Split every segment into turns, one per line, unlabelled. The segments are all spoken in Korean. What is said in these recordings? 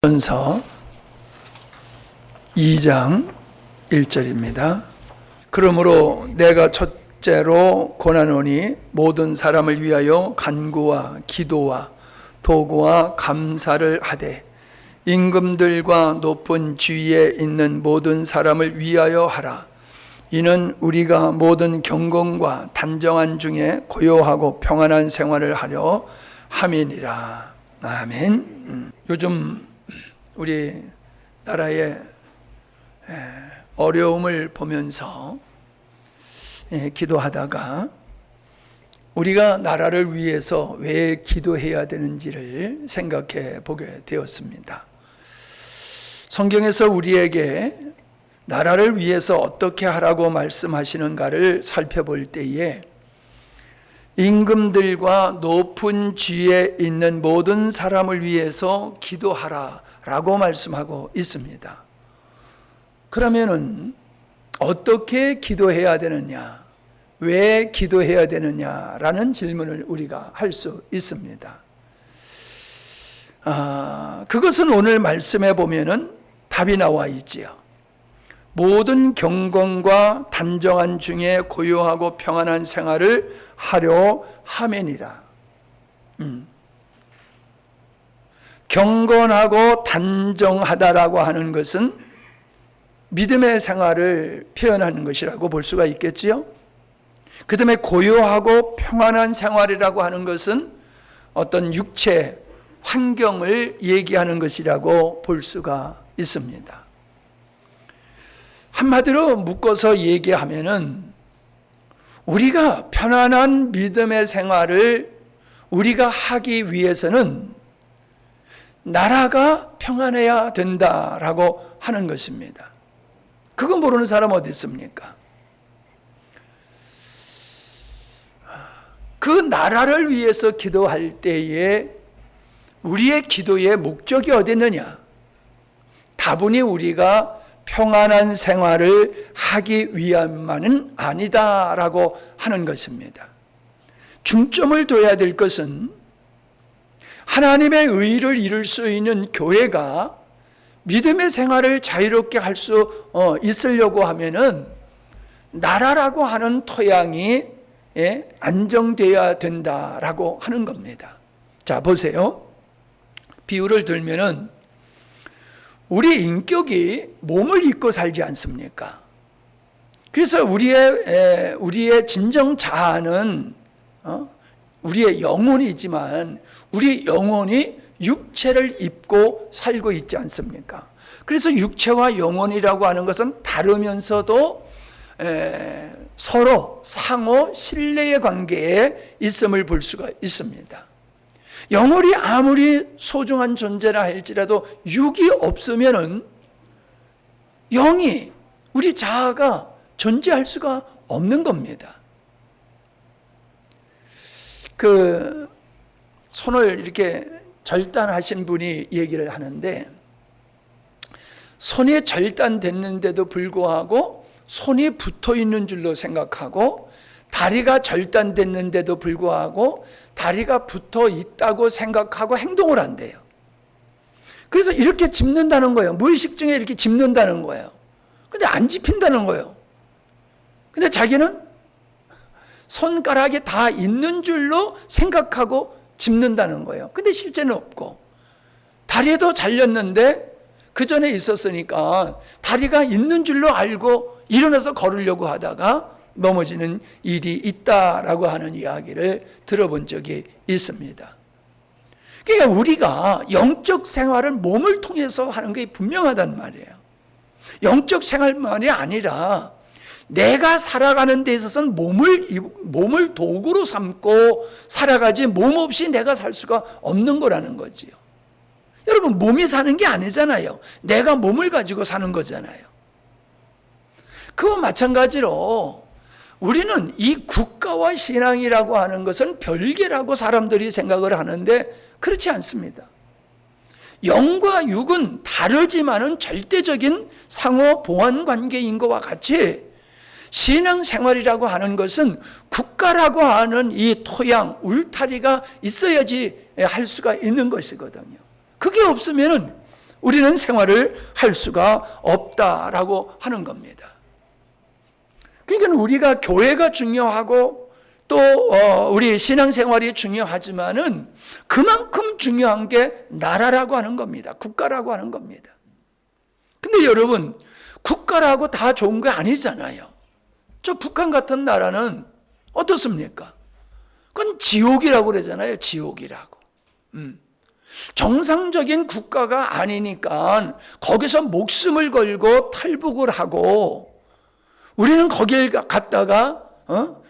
전서 2장 1절입니다. 그러므로 내가 첫째로 권하노니 모든 사람을 위하여 간구와 기도와 도구와 감사를 하되 임금들과 높은 지위에 있는 모든 사람을 위하여 하라. 이는 우리가 모든 경건과 단정한 중에 고요하고 평안한 생활을 하려 함이니라. 아멘. 요즘 우리 나라의 어려움을 보면서 기도하다가 우리가 나라를 위해서 왜 기도해야 되는지를 생각해 보게 되었습니다. 성경에서 우리에게 나라를 위해서 어떻게 하라고 말씀하시는가를 살펴볼 때에 임금들과 높은 지위에 있는 모든 사람을 위해서 기도하라 라고 말씀하고 있습니다. 그러면은 어떻게 기도해야 되느냐, 왜 기도해야 되느냐라는 질문을 우리가 할 수 있습니다. 그것은 오늘 말씀에 보면은 답이 나와 있지요. 모든 경건과 단정한 중에 고요하고 평안한 생활을 하려 함이니라. 경건하고 단정하다라고 하는 것은 믿음의 생활을 표현하는 것이라고 볼 수가 있겠지요. 그 다음에 고요하고 평안한 생활이라고 하는 것은 어떤 육체 환경을 얘기하는 것이라고 볼 수가 있습니다. 한마디로 묶어서 얘기하면은 우리가 편안한 믿음의 생활을 우리가 하기 위해서는 나라가 평안해야 된다라고 하는 것입니다. 그거 모르는 사람 어디 있습니까? 그 나라를 위해서 기도할 때에 우리의 기도의 목적이 어디 있느냐? 다분히 우리가 평안한 생활을 하기 위함만은 아니다라고 하는 것입니다. 중점을 둬야 될 것은 하나님의 의를 이룰 수 있는 교회가 믿음의 생활을 자유롭게 할 수 있으려고 하면은 나라라고 하는 토양이 안정되어야 된다라고 하는 겁니다. 자, 보세요. 비유를 들면은 우리 인격이 몸을 입고 살지 않습니까? 그래서 우리의 진정 자아는 우리의 영혼이지만 우리 영혼이 육체를 입고 살고 있지 않습니까? 그래서 육체와 영혼이라고 하는 것은 다르면서도 서로 상호 신뢰의 관계에 있음을 볼 수가 있습니다. 영혼이 아무리 소중한 존재라 할지라도 육이 없으면은 영이 우리 자아가 존재할 수가 없는 겁니다. 그 손을 이렇게 절단하신 분이 얘기를 하는데 손이 절단됐는데도 불구하고 손이 붙어 있는 줄로 생각하고 다리가 절단됐는데도 불구하고 다리가 붙어 있다고 생각하고 행동을 한대요. 그래서 이렇게 짚는다는 거예요. 무의식 중에 이렇게 짚는다는 거예요. 근데 안 짚힌다는 거예요. 근데 자기는 손가락이 다 있는 줄로 생각하고 짚는다는 거예요. 근데 실제는 없고 다리도 잘렸는데 그 전에 있었으니까 다리가 있는 줄로 알고 일어나서 걸으려고 하다가 넘어지는 일이 있다라고 하는 이야기를 들어본 적이 있습니다. 그러니까 우리가 영적 생활을 몸을 통해서 하는 게 분명하단 말이에요. 영적 생활만이 아니라 내가 살아가는 데 있어서는 몸을 도구로 삼고 살아가지 몸 없이 내가 살 수가 없는 거라는 거지요. 여러분, 몸이 사는 게 아니잖아요. 내가 몸을 가지고 사는 거잖아요. 그와 마찬가지로 우리는 이 국가와 신앙이라고 하는 것은 별개라고 사람들이 생각을 하는데 그렇지 않습니다. 영과 육은 다르지만은 절대적인 상호 보완 관계인 것과 같이 신앙생활이라고 하는 것은 국가라고 하는 이 토양, 울타리가 있어야지 할 수가 있는 것이거든요. 그게 없으면은 우리는 생활을 할 수가 없다라고 하는 겁니다. 그러니까 우리가 교회가 중요하고 또 우리 신앙생활이 중요하지만은 그만큼 중요한 게 나라라고 하는 겁니다. 국가라고 하는 겁니다. 근데 여러분, 국가라고 다 좋은 게 아니잖아요. 저 북한 같은 나라는 어떻습니까? 그건 지옥이라고 그러잖아요. 지옥이라고. 정상적인 국가가 아니니까 거기서 목숨을 걸고 탈북을 하고 우리는 거길 갔다가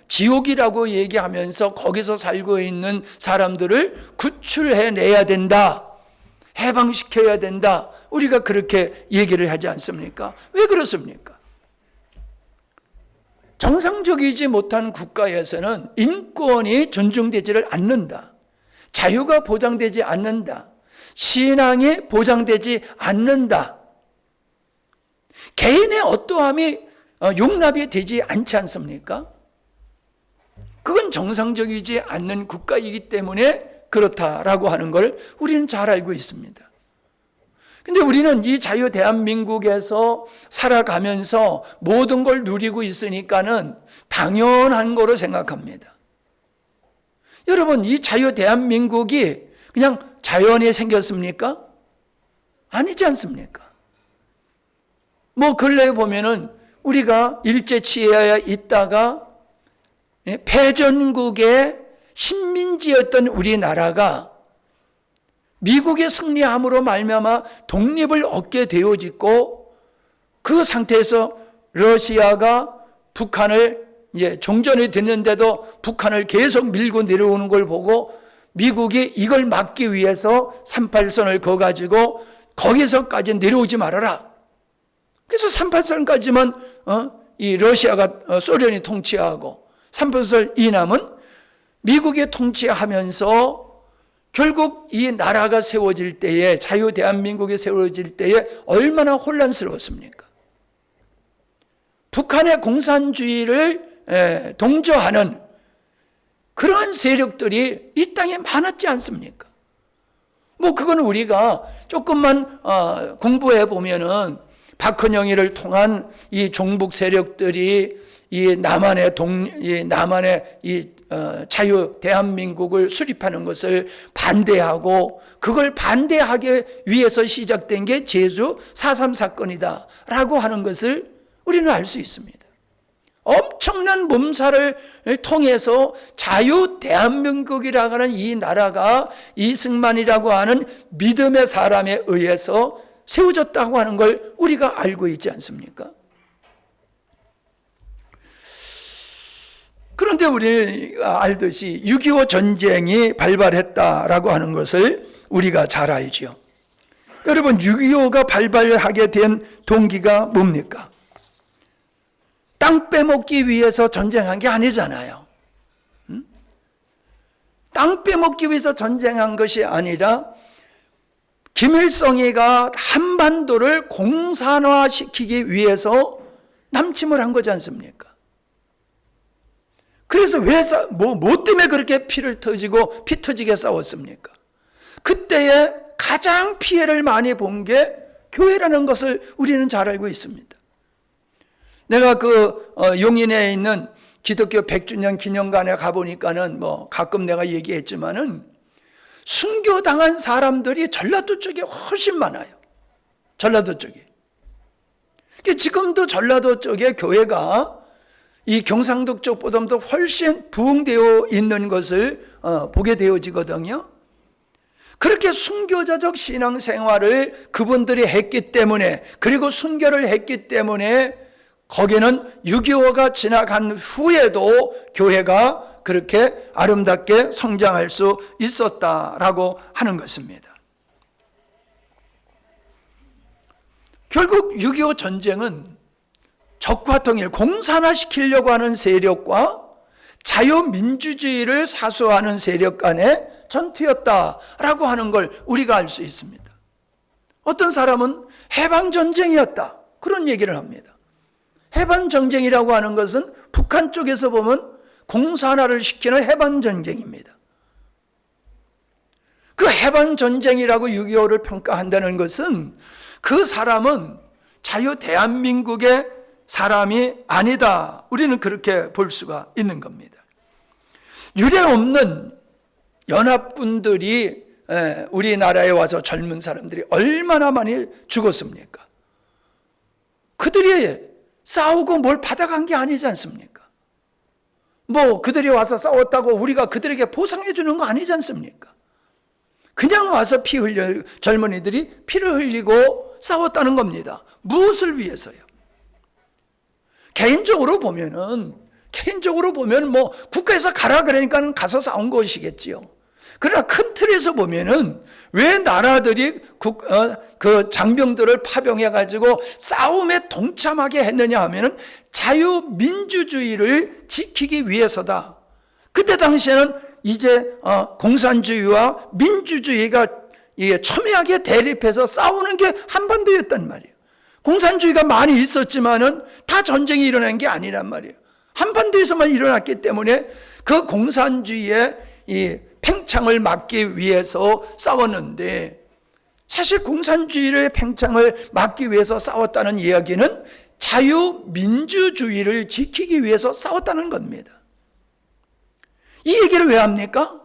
지옥이라고 얘기하면서 거기서 살고 있는 사람들을 구출해내야 된다. 해방시켜야 된다. 우리가 그렇게 얘기를 하지 않습니까? 왜 그렇습니까? 정상적이지 못한 국가에서는 인권이 존중되지를 않는다. 자유가 보장되지 않는다. 신앙이 보장되지 않는다. 개인의 어떠함이 용납이 되지 않지 않습니까? 그건 정상적이지 않는 국가이기 때문에 그렇다라고 하는 걸 우리는 잘 알고 있습니다. 근데 우리는 이 자유 대한민국에서 살아가면서 모든 걸 누리고 있으니까는 당연한 거로 생각합니다. 여러분, 이 자유 대한민국이 그냥 자연히 생겼습니까? 아니지 않습니까? 뭐 근래에 보면은 우리가 일제치하에 있다가 패전국의 식민지였던 우리나라가 미국의 승리함으로 말미암아 독립을 얻게 되어지고 그 상태에서 러시아가 북한을 종전이 됐는데도 북한을 계속 밀고 내려오는 걸 보고 미국이 이걸 막기 위해서 38선을 그어가지고 거기서까지 내려오지 말아라. 그래서 38선까지만 이 러시아가 소련이 통치하고 38선 이남은 미국이 통치하면서 결국 이 나라가 세워질 때에 자유 대한민국이 세워질 때에 얼마나 혼란스러웠습니까? 북한의 공산주의를 동조하는 그러한 세력들이 이 땅에 많았지 않습니까? 뭐 그건 우리가 조금만 공부해 보면은 박헌영이를 통한 이 종북 세력들이 이 남한의 자유 대한민국을 수립하는 것을 반대하고 그걸 반대하기 위해서 시작된 게 제주 4.3 사건이다라고 하는 것을 우리는 알 수 있습니다. 엄청난 몸살을 통해서 자유 대한민국이라고 하는 이 나라가 이승만이라고 하는 믿음의 사람에 의해서 세워졌다고 하는 걸 우리가 알고 있지 않습니까? 그런데 우리가 알듯이 6.25 전쟁이 발발했다라고 하는 것을 우리가 잘 알죠. 여러분, 6.25가 발발하게 된 동기가 뭡니까? 땅 빼먹기 위해서 전쟁한 게 아니잖아요. 땅 빼먹기 위해서 전쟁한 것이 아니라 김일성이가 한반도를 공산화시키기 위해서 남침을 한 거지 않습니까? 그래서 뭐 때문에 그렇게 피 터지게 싸웠습니까? 그때에 가장 피해를 많이 본 게 교회라는 것을 우리는 잘 알고 있습니다. 내가 용인에 있는 기독교 100주년 기념관에 가보니까는 가끔 내가 얘기했지만은 순교당한 사람들이 전라도 쪽에 훨씬 많아요. 전라도 쪽에. 지금도 전라도 쪽에 교회가 이 경상도 쪽보다도 훨씬 부흥되어 있는 것을 보게 되어지거든요. 그렇게 순교자적 신앙생활을 그분들이 했기 때문에, 그리고 순교를 했기 때문에 거기는 6.25가 지나간 후에도 교회가 그렇게 아름답게 성장할 수 있었다라고 하는 것입니다. 결국 6.25 전쟁은 적과 통일, 공산화시키려고 하는 세력과 자유민주주의를 사수하는 세력 간의 전투였다라고 하는 걸 우리가 알 수 있습니다. 어떤 사람은 해방전쟁이었다, 그런 얘기를 합니다. 해방전쟁이라고 하는 것은 북한 쪽에서 보면 공산화를 시키는 해방전쟁입니다. 그 해방 전쟁이라고 6.25를 평가한다는 것은 그 사람은 자유 대한민국의 사람이 아니다. 우리는 그렇게 볼 수가 있는 겁니다. 유례 없는 연합군들이 우리나라에 와서 젊은 사람들이 얼마나 많이 죽었습니까? 그들이 싸우고 뭘 받아간 게 아니지 않습니까? 뭐 그들이 와서 싸웠다고 우리가 그들에게 보상해 주는 거 아니지 않습니까? 그냥 와서 젊은이들이 피를 흘리고 싸웠다는 겁니다. 무엇을 위해서요? 개인적으로 보면 뭐 국가에서 가라 그러니까 가서 싸운 것이겠지요. 그러나 큰 틀에서 보면은 왜 나라들이 그 장병들을 파병해 가지고 싸움에 동참하게 했느냐 하면은 자유민주주의를 지키기 위해서다. 그때 당시에는 이제 공산주의와 민주주의가 첨예하게 대립해서 싸우는 게 한반도였단 말이에요. 공산주의가 많이 있었지만은 다 전쟁이 일어난 게 아니란 말이에요. 한반도에서만 일어났기 때문에 그 공산주의의 이 팽창을 막기 위해서 싸웠는데, 사실 공산주의의 팽창을 막기 위해서 싸웠다는 이야기는 자유민주주의를 지키기 위해서 싸웠다는 겁니다. 이 얘기를 왜 합니까?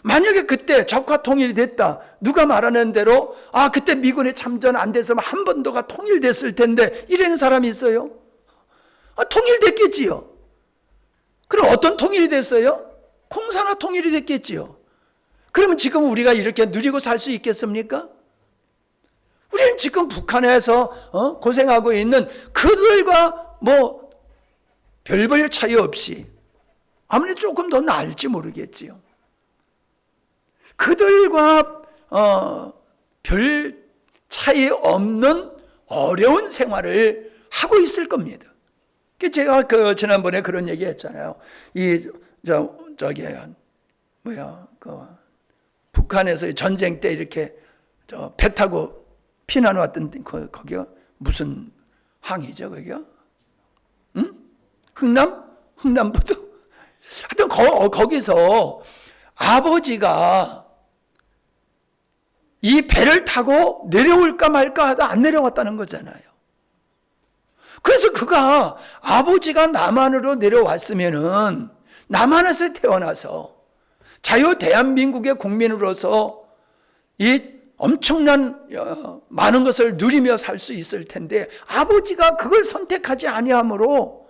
만약에 그때 적화 통일이 됐다, 누가 말하는 대로 그때 미군이 참전 안 됐으면 한반도가 통일됐을 텐데 이러는 사람이 있어요? 통일됐겠지요. 그럼 어떤 통일이 됐어요? 공산화 통일이 됐겠지요. 그러면 지금 우리가 이렇게 누리고 살 수 있겠습니까? 우리는 지금 북한에서 고생하고 있는 그들과 뭐 별별 차이 없이, 아무리 조금 더 나을지 모르겠지요. 그들과 별 차이 없는 어려운 생활을 하고 있을 겁니다. 제가 지난번에 그런 얘기 했잖아요. 북한에서 전쟁 때 이렇게 배 타고 피난 왔던 거기가 무슨 항이죠, 거기가? 응? 흥남부도? 하여튼 거기서 아버지가 이 배를 타고 내려올까 말까 하다 안 내려왔다는 거잖아요. 그래서 그가 아버지가 남한으로 내려왔으면은 남한에서 태어나서 자유 대한민국의 국민으로서 이 엄청난 많은 것을 누리며 살 수 있을 텐데, 아버지가 그걸 선택하지 아니하므로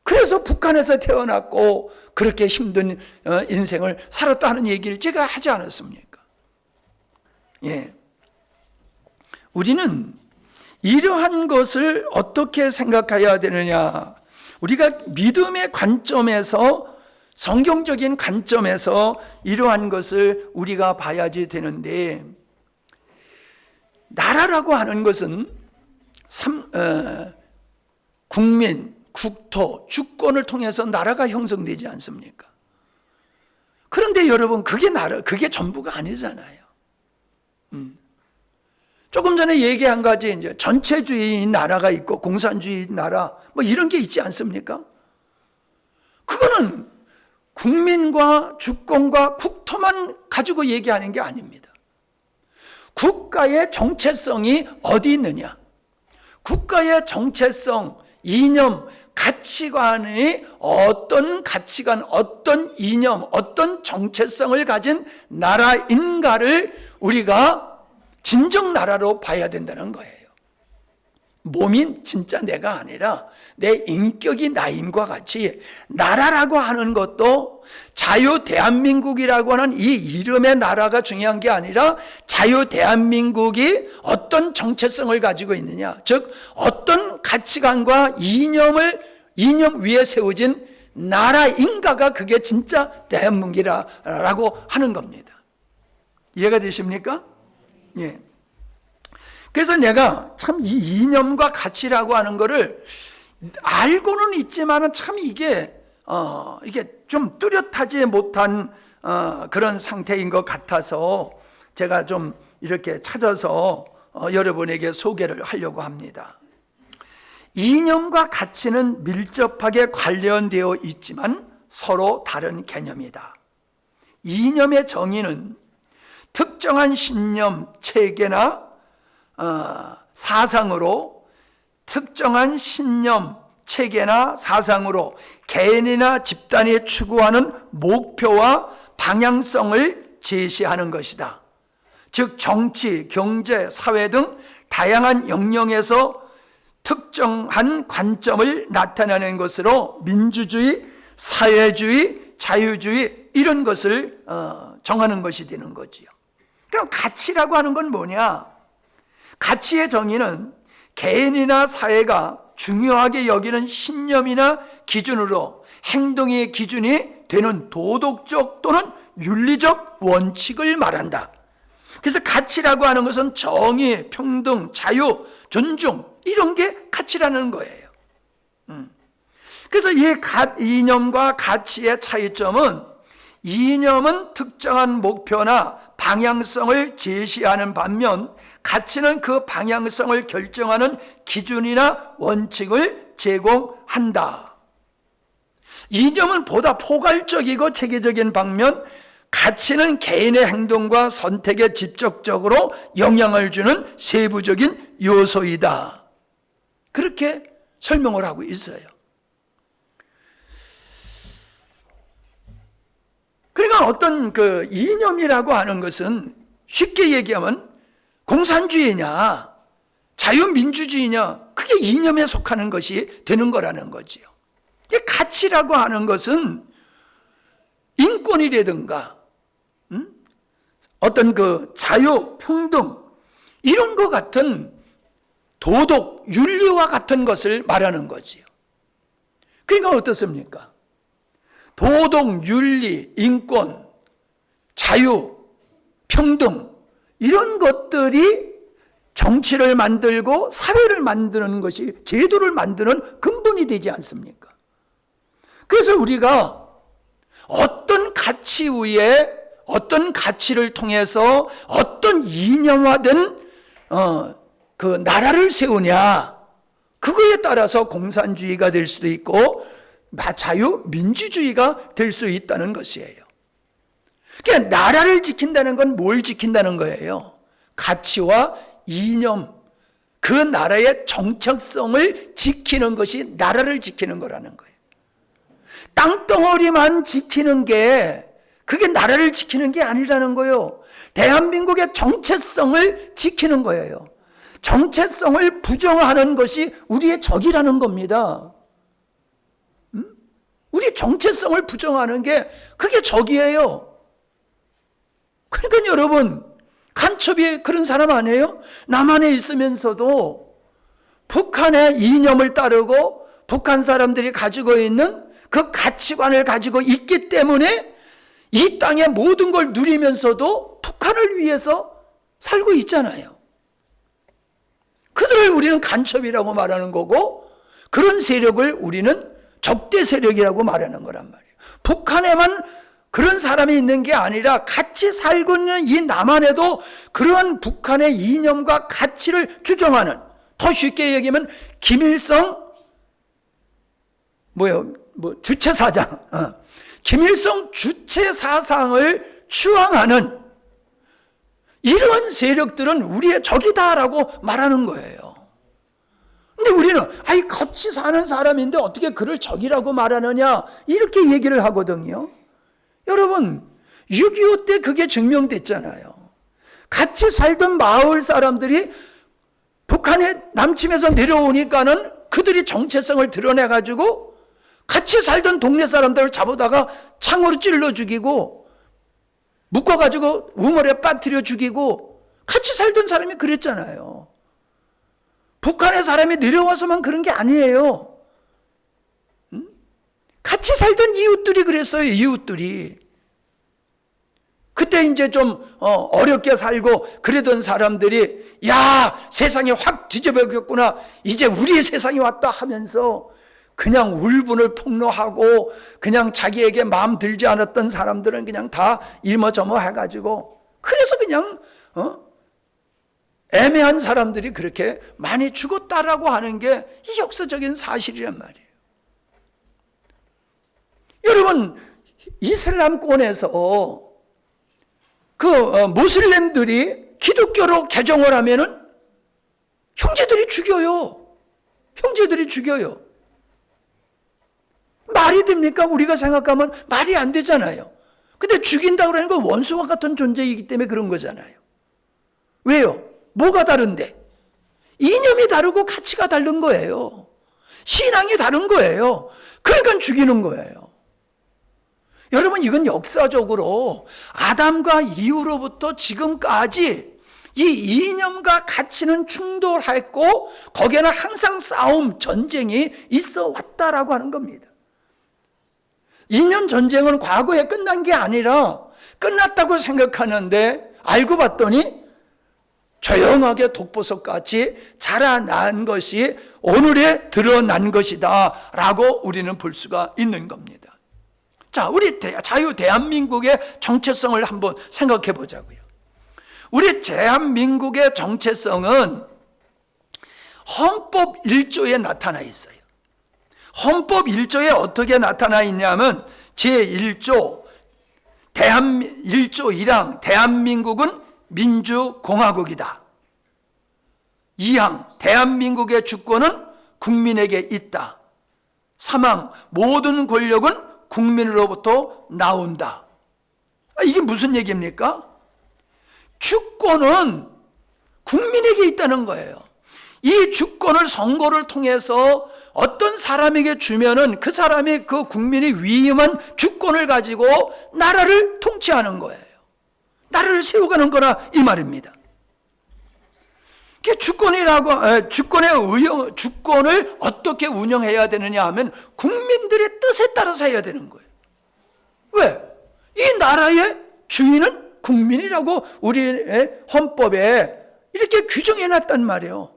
그래서 북한에서 태어났고 그렇게 힘든 인생을 살았다는 얘기를 제가 하지 않았습니까? 예. 우리는 이러한 것을 어떻게 생각해야 되느냐? 우리가 믿음의 관점에서, 성경적인 관점에서 이러한 것을 우리가 봐야지 되는데, 나라라고 하는 것은 국민, 국토, 주권을 통해서 나라가 형성되지 않습니까? 그런데 여러분, 그게 전부가 아니잖아요. 조금 전에 얘기한 가지, 이제 전체주의 나라가 있고 공산주의 나라 뭐 이런 게 있지 않습니까? 그거는 국민과 주권과 국토만 가지고 얘기하는 게 아닙니다. 국가의 정체성이 어디 있느냐? 국가의 정체성, 이념, 가치관이 어떤 가치관, 어떤 이념, 어떤 정체성을 가진 나라인가를 우리가 진정 나라로 봐야 된다는 거예요. 몸이 진짜 내가 아니라 내 인격이 나임과 같이 나라라고 하는 것도 자유 대한민국이라고 하는 이 이름의 나라가 중요한 게 아니라 자유 대한민국이 어떤 정체성을 가지고 있느냐, 즉 어떤 가치관과 이념 위에 세워진 나라인가가 그게 진짜 대한민국이라고 하는 겁니다. 이해가 되십니까? 예. 그래서 내가 참 이 이념과 가치라고 하는 거를 알고는 있지만은 참 이게 좀 뚜렷하지 못한 그런 상태인 것 같아서 제가 좀 이렇게 찾아서 여러분에게 소개를 하려고 합니다. 이념과 가치는 밀접하게 관련되어 있지만 서로 다른 개념이다. 이념의 정의는 특정한 신념, 체계나 사상으로 특정한 신념, 체계나 사상으로 개인이나 집단이 추구하는 목표와 방향성을 제시하는 것이다. 즉 정치, 경제, 사회 등 다양한 영역에서 특정한 관점을 나타내는 것으로 민주주의, 사회주의, 자유주의 이런 것을 정하는 것이 되는 거지요. 그럼 가치라고 하는 건 뭐냐? 가치의 정의는 개인이나 사회가 중요하게 여기는 신념이나 기준으로 행동의 기준이 되는 도덕적 또는 윤리적 원칙을 말한다. 그래서 가치라고 하는 것은 정의, 평등, 자유, 존중 이런 게 가치라는 거예요. 그래서 이 이념과 가치의 차이점은 이념은 특정한 목표나 방향성을 제시하는 반면 가치는 그 방향성을 결정하는 기준이나 원칙을 제공한다. 이념은 보다 포괄적이고 체계적인 반면 가치는 개인의 행동과 선택에 직접적으로 영향을 주는 세부적인 요소이다. 그렇게 설명을 하고 있어요. 그러니까 어떤 그 이념이라고 하는 것은 쉽게 얘기하면 공산주의냐 자유민주주의냐 그게 이념에 속하는 것이 되는 거라는 거지요. 가치라고 하는 것은 인권이라든가 어떤 그 자유, 평등 이런 것 같은 도덕, 윤리와 같은 것을 말하는 거지요. 그러니까 어떻습니까? 도덕, 윤리, 인권, 자유, 평등 이런 것들이 정치를 만들고 사회를 만드는 것이 제도를 만드는 근본이 되지 않습니까? 그래서 우리가 어떤 가치 위에 어떤 가치를 통해서 어떤 이념화된 그 나라를 세우냐 그거에 따라서 공산주의가 될 수도 있고 자유민주주의가 될 수 있다는 것이에요. 그러니까 나라를 지킨다는 건 뭘 지킨다는 거예요? 가치와 이념, 그 나라의 정체성을 지키는 것이 나라를 지키는 거라는 거예요. 땅덩어리만 지키는 게 그게 나라를 지키는 게 아니라는 거예요. 대한민국의 정체성을 지키는 거예요. 정체성을 부정하는 것이 우리의 적이라는 겁니다. 우리 정체성을 부정하는 게 그게 적이에요. 그러니까 여러분 간첩이 그런 사람 아니에요? 남한에 있으면서도 북한의 이념을 따르고 북한 사람들이 가지고 있는 그 가치관을 가지고 있기 때문에 이 땅의 모든 걸 누리면서도 북한을 위해서 살고 있잖아요. 그들을 우리는 간첩이라고 말하는 거고 그런 세력을 우리는 적대 세력이라고 말하는 거란 말이에요. 북한에만 그런 사람이 있는 게 아니라 같이 살고 있는 이 남한에도 그러한 북한의 이념과 가치를 주장하는, 더 쉽게 얘기하면 김일성 주체사상, 김일성 주체사상을 추앙하는 이런 세력들은 우리의 적이다라고 말하는 거예요. 근데 우리는 같이 사는 사람인데 어떻게 그를 적이라고 말하느냐 이렇게 얘기를 하거든요. 여러분 6.25 때 그게 증명됐잖아요. 같이 살던 마을 사람들이 북한의 남침에서 내려오니까는 그들이 정체성을 드러내가지고 같이 살던 동네 사람들을 잡아다가 창으로 찔러 죽이고 묶어가지고 우물에 빠뜨려 죽이고 같이 살던 사람이 그랬잖아요. 북한의 사람이 내려와서만 그런 게 아니에요. 같이 살던 이웃들이 그랬어요. 이웃들이. 그때 이제 좀 어렵게 살고 그러던 사람들이 야 세상이 확 뒤집어졌구나 이제 우리의 세상이 왔다 하면서 그냥 울분을 폭로하고 그냥 자기에게 마음 들지 않았던 사람들은 그냥 다 일머저머 해가지고 그래서 그냥 애매한 사람들이 그렇게 많이 죽었다라고 하는 게 이 역사적인 사실이란 말이에요. 여러분 이슬람권에서 모슬렘들이 기독교로 개종을 하면은 형제들이 죽여요. 형제들이 죽여요. 말이 됩니까? 우리가 생각하면 말이 안 되잖아요. 근데 죽인다고 하는 건 원수와 같은 존재이기 때문에 그런 거잖아요. 왜요? 뭐가 다른데? 이념이 다르고 가치가 다른 거예요. 신앙이 다른 거예요. 그러니까 죽이는 거예요. 여러분, 이건 역사적으로 아담과 이후로부터 지금까지 이 이념과 가치는 충돌했고 거기에는 항상 싸움, 전쟁이 있어 왔다라고 하는 겁니다. 이념 전쟁은 과거에 끝난 게 아니라 끝났다고 생각하는데 알고 봤더니 조용하게 독보석같이 자라난 것이 오늘에 드러난 것이다 라고 우리는 볼 수가 있는 겁니다. 자, 우리 자유 대한민국의 정체성을 한번 생각해 보자고요. 우리 대한민국의 정체성은 헌법 1조에 나타나 있어요. 헌법 1조에 어떻게 나타나 있냐면 제1조 1조 1항 대한민국은 민주공화국이다. 2항 대한민국의 주권은 국민에게 있다. 3항 모든 권력은 국민으로부터 나온다. 이게 무슨 얘기입니까? 주권은 국민에게 있다는 거예요. 이 주권을 선거를 통해서 어떤 사람에게 주면은 그 사람이 그 국민이 위임한 주권을 가지고 나라를 통치하는 거예요. 나라를 세워가는 거나 이 말입니다. 주권을 어떻게 운영해야 되느냐 하면 국민들의 뜻에 따라서 해야 되는 거예요. 왜? 이 나라의 주인은 국민이라고 우리의 헌법에 이렇게 규정해 놨단 말이에요.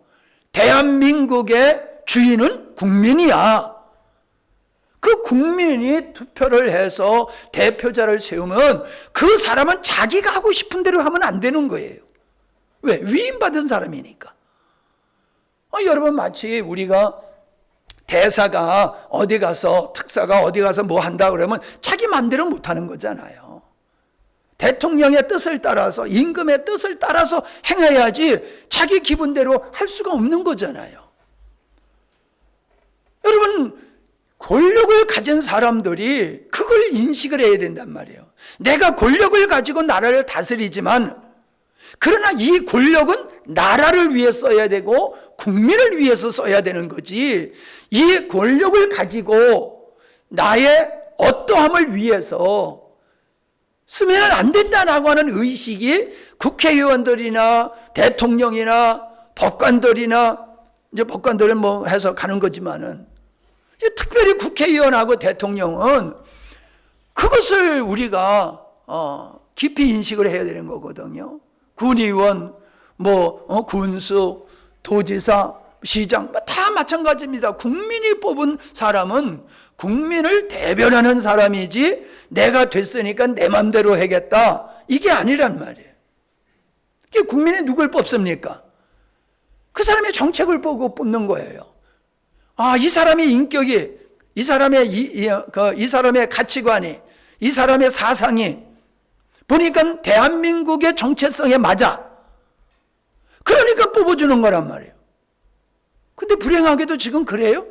대한민국의 주인은 국민이야. 그 국민이 투표를 해서 대표자를 세우면 그 사람은 자기가 하고 싶은 대로 하면 안 되는 거예요. 왜? 위임받은 사람이니까. 여러분, 마치 우리가 대사가 어디 가서, 특사가 어디 가서 뭐 한다 그러면 자기 마음대로 못 하는 거잖아요. 대통령의 뜻을 따라서, 임금의 뜻을 따라서 행해야지 자기 기분대로 할 수가 없는 거잖아요. 여러분, 권력을 가진 사람들이 그걸 인식을 해야 된단 말이에요. 내가 권력을 가지고 나라를 다스리지만, 그러나 이 권력은 나라를 위해 써야 되고 국민을 위해서 써야 되는 거지, 이 권력을 가지고 나의 어떠함을 위해서 쓰면 안 된다라고 하는 의식이 국회의원들이나 대통령이나 법관들이나, 이제 법관들은 뭐 해서 가는 거지만은, 특별히 국회의원하고 대통령은 그것을 우리가 깊이 인식을 해야 되는 거거든요. 군의원, 군수, 도지사, 시장 다 마찬가지입니다. 국민이 뽑은 사람은 국민을 대변하는 사람이지 내가 됐으니까 내 맘대로 하겠다, 이게 아니란 말이에요. 국민이 누굴 뽑습니까? 그 사람의 정책을 보고 뽑는 거예요. 이 사람의 인격이, 이 사람의 가치관이, 이 사람의 사상이 보니까 대한민국의 정체성에 맞아. 그러니까 뽑아주는 거란 말이에요. 근데 불행하게도 지금 그래요?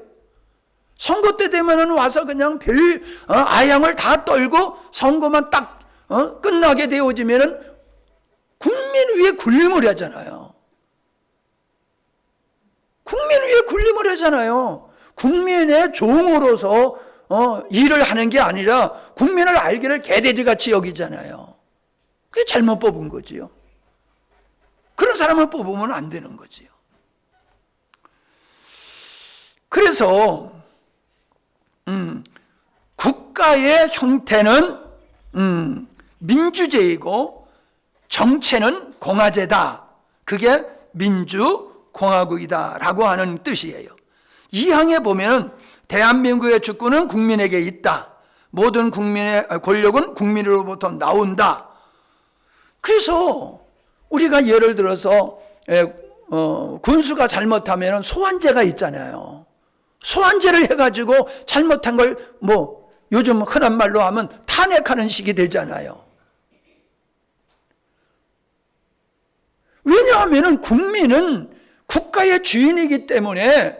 선거 때 되면은 와서 그냥 아양을 다 떨고 선거만 딱 끝나게 되어지면은 국민 위에 군림을 하잖아요. 국민 위에 군림을 하잖아요. 국민의 종으로서 일을 하는 게 아니라 국민을 알기를 개돼지같이 여기잖아요. 그게 잘못 뽑은 거지요. 그런 사람을 뽑으면 안 되는 거지요. 그래서 국가의 형태는 민주제이고 정체는 공화제다. 그게 민주공화국이다 라고 하는 뜻이에요. 이 항에 보면 대한민국의 주권은 국민에게 있다. 모든 국민의 권력은 국민으로부터 나온다. 그래서 우리가 예를 들어서 군수가 잘못하면 소환제가 있잖아요. 소환제를 해가지고 잘못한 걸 요즘 흔한 말로 하면 탄핵하는 식이 되잖아요. 왜냐하면 국민은 국가의 주인이기 때문에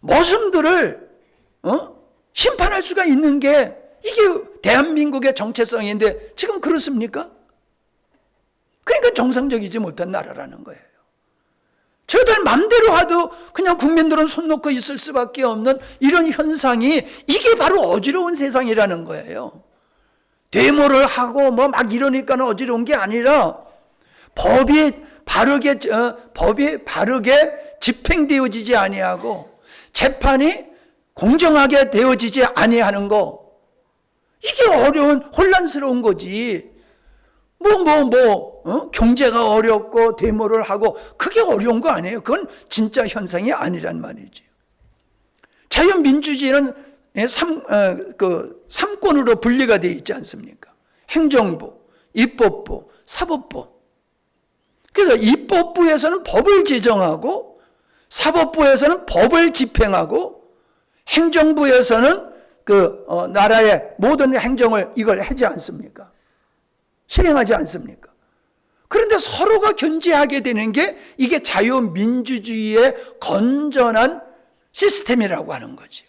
모순들을 심판할 수가 있는 게 이게 대한민국의 정체성인데 지금 그렇습니까? 그러니까 정상적이지 못한 나라라는 거예요. 저들 맘대로 해도 그냥 국민들은 손 놓고 있을 수밖에 없는 이런 현상이, 이게 바로 어지러운 세상이라는 거예요. 데모를 하고 뭐 막 이러니까 어지러운 게 아니라 법이 바르게 집행되어지지 아니하고 재판이 공정하게 되어지지 아니하는 거, 이게 어려운, 혼란스러운 거지. 경제가 어렵고 데모를 하고 그게 어려운 거 아니에요. 그건 진짜 현상이 아니란 말이지. 자유민주주의는 삼권으로 분리가 되어 있지 않습니까? 행정부, 입법부, 사법부. 그래서 입법부에서는 법을 제정하고 사법부에서는 법을 집행하고 행정부에서는 나라의 모든 행정을 이걸 하지 않습니까? 실행하지 않습니까? 그런데 서로가 견제하게 되는 게 이게 자유민주주의의 건전한 시스템이라고 하는 거죠.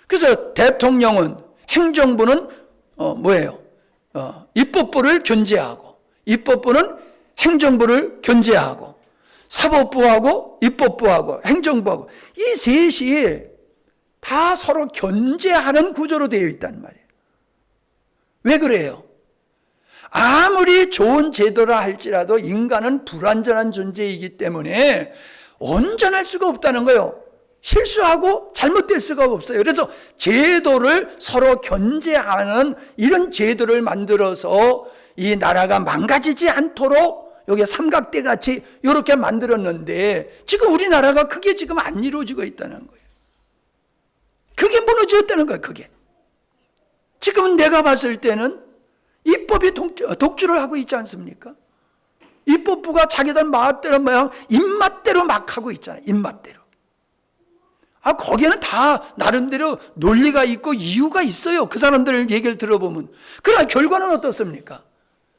그래서 대통령은, 행정부는 입법부를 견제하고, 입법부는 행정부를 견제하고, 사법부하고 입법부하고 행정부하고 이 셋이 다 서로 견제하는 구조로 되어 있단 말이에요. 왜 그래요? 아무리 좋은 제도라 할지라도 인간은 불완전한 존재이기 때문에 온전할 수가 없다는 거예요. 실수하고 잘못될 수가 없어요. 그래서 제도를 서로 견제하는 이런 제도를 만들어서 이 나라가 망가지지 않도록 여기 삼각대 같이 이렇게 만들었는데 지금 우리나라가 그게 지금 안 이루어지고 있다는 거예요. 그게 무너졌다는 거예요. 그게. 지금은 내가 봤을 때는 입법이 독주를 하고 있지 않습니까? 입법부가 자기들 마음대로 입맛대로 막 하고 있잖아요. 입맛대로. 거기에는 다 나름대로 논리가 있고 이유가 있어요. 그 사람들 얘기를 들어보면. 그러나 결과는 어떻습니까?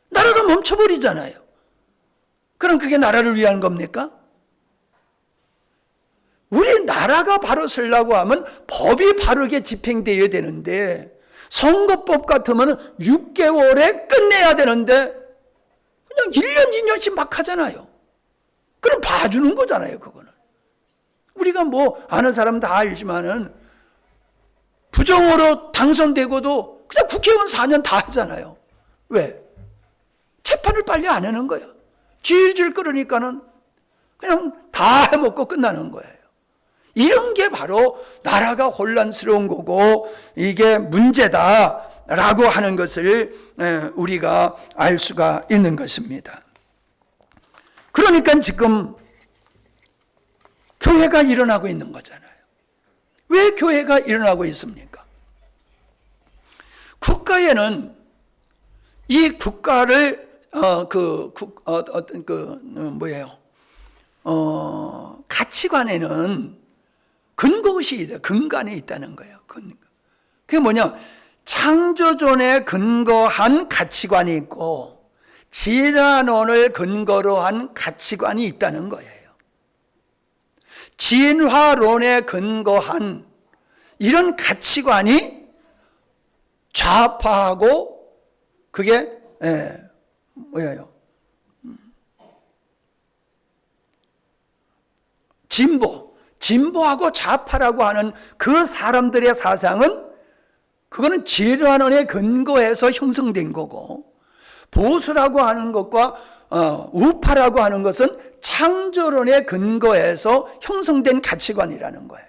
나라가 멈춰버리잖아요. 그럼 그게 나라를 위한 겁니까? 우리 나라가 바로 서려고 하면 법이 바르게 집행되어야 되는데, 선거법 같으면 6개월에 끝내야 되는데 그냥 1년, 2년씩 막 하잖아요. 그럼 봐주는 거잖아요, 그거는. 우리가 아는 사람 다 알지만은 부정으로 당선되고도 그냥 국회의원 4년 다 하잖아요. 왜? 재판을 빨리 안 하는 거야. 질질 끓으니까는 그냥 다 해먹고 끝나는 거예요. 이런 게 바로 나라가 혼란스러운 거고 이게 문제다라고 하는 것을 우리가 알 수가 있는 것입니다. 그러니까 지금 교회가 일어나고 있는 거잖아요. 왜 교회가 일어나고 있습니까? 국가에는 이 국가를 가치관에는 근간에 있다는 거예요. 그게 뭐냐? 창조존에 근거한 가치관이 있고 진화론을 근거로 한 가치관이 있다는 거예요. 진화론에 근거한 이런 가치관이 좌파하고 그게 진보하고 좌파라고 하는 그 사람들의 사상은 그거는 진화론에 근거해서 형성된 거고, 보수라고 하는 것과 우파라고 하는 것은 창조론에 근거해서 형성된 가치관이라는 거예요.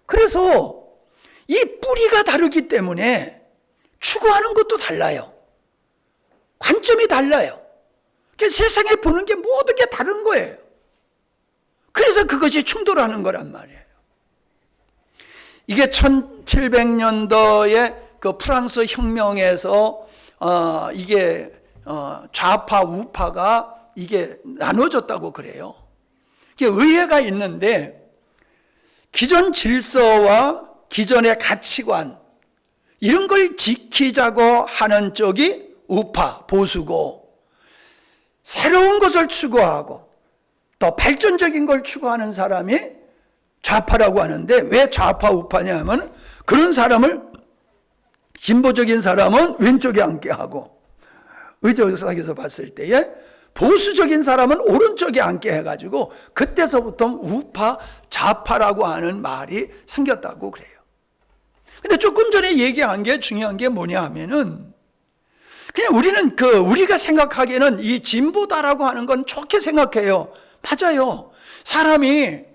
그래서 이 뿌리가 다르기 때문에 추구하는 것도 달라요. 관점이 달라요. 세상에 보는 게 모든 게 다른 거예요. 그래서 그것이 충돌하는 거란 말이에요. 이게 1700년도에 그 프랑스 혁명에서 이게 좌파 우파가 이게 나눠졌다고 그래요. 이게 의회가 있는데 기존 질서와 기존의 가치관 이런 걸 지키자고 하는 쪽이 우파 보수고, 새로운 것을 추구하고 또 발전적인 걸 추구하는 사람이 좌파라고 하는데, 왜 좌파 우파냐 하면 그런 사람을 진보적인 사람은 왼쪽에 앉게 하고, 의정사에서 봤을 때에 보수적인 사람은 오른쪽에 앉게 해가지고 그때서부터 우파 좌파라고 하는 말이 생겼다고 그래요. 근데 조금 전에 얘기한 게 중요한 게 뭐냐 하면은, 그냥 우리는 우리가 생각하기에는 이 진보다라고 하는 건 좋게 생각해요. 맞아요. 사람이